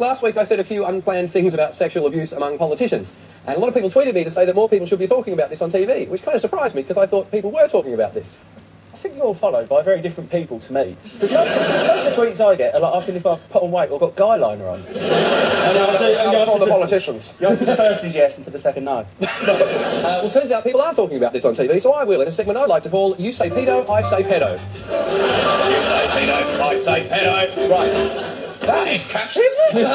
Last week I said a few unplanned things about sexual abuse among politicians, and a lot of people tweeted me to say that more people should be talking about this on TV, which kind of surprised me because I thought people were talking about this. I think you're all followed by very different people to me. Because most of the tweets I get are like asking if I've put on weight or got guy liner on. And the politicians. The answer to the first is yes, and to the second no. Well, turns out people are talking about this on TV, so I will in a segment I like to call You Say Pedo, I Say Pedo. You say pedo, I say pedo. Right. That is catchy, isn't it?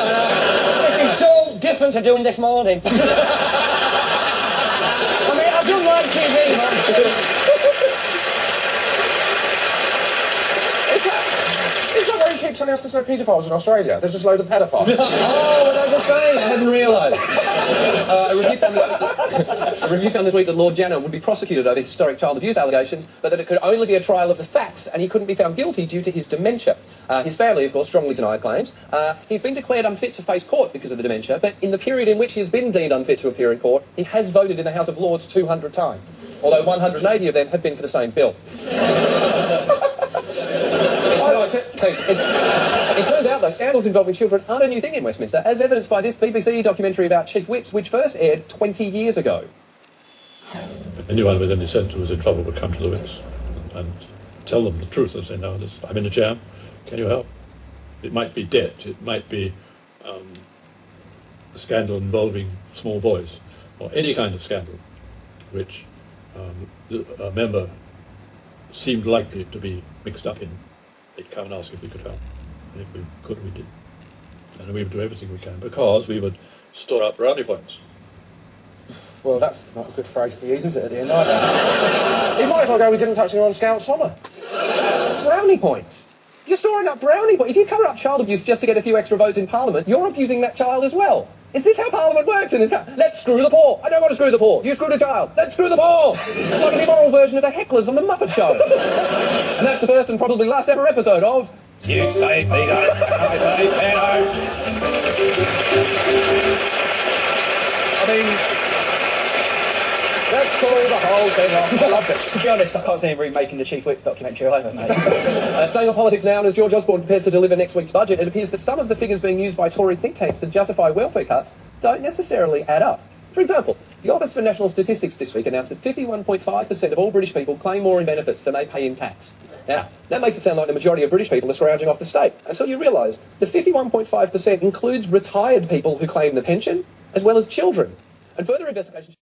This is so different to doing this morning. I mean, I've done live TV, man. Is that where he keeps telling us there's no paedophiles in Australia? There's just loads of pedophiles. Oh, what I was saying, I hadn't realised. A review found this week that Lord Janner would be prosecuted over historic child abuse allegations, but that it could only be a trial of the facts, and he couldn't be found guilty due to his dementia. His family, of course, strongly denied claims. He's been declared unfit to face court because of the dementia, but in the period in which he has been deemed unfit to appear in court, he has voted in the House of Lords 200 times, although 180 of them have been for the same bill. It turns out, though, scandals involving children aren't a new thing in Westminster, as evidenced by this BBC documentary about chief whips, which first aired 20 years ago. Anyone with any sense who was in trouble would come to the whips and tell them the truth and say, no, I'm in a jam, can you help? It might be debt, it might be a scandal involving small boys, or any kind of scandal which a member seemed likely to be mixed up in. They'd come and ask if we could help. And if we could, we did. And we would do everything we can, because we would store up brownie points. Well, that's not a good phrase to use, is it, at the end either? He might as well go, we didn't touch anyone on Scout Summer. Brownie points? You're storing up brownie points? If you cover up child abuse just to get a few extra votes in Parliament, you're abusing that child as well. Is this how Parliament works? Let's screw the poor. I don't want to screw the poor. You screwed a child. Let's screw the poor. It's like an immoral version of the hecklers on the Muppet Show. And that's the first and probably last ever episode of You say pedo, I say pedo. I mean, let's call the whole thing off. I loved it. To be honest, I can't see him remaking the Chief Whip's documentary either, mate. Staying on politics now, and as George Osborne prepares to deliver next week's budget, it appears that some of the figures being used by Tory think tanks to justify welfare cuts don't necessarily add up. For example, the Office for National Statistics this week announced that 51.5% of all British people claim more in benefits than they pay in tax. Now, that makes it sound like the majority of British people are scrounging off the state, until you realise the 51.5% includes retired people who claim the pension, as well as children. And further investigation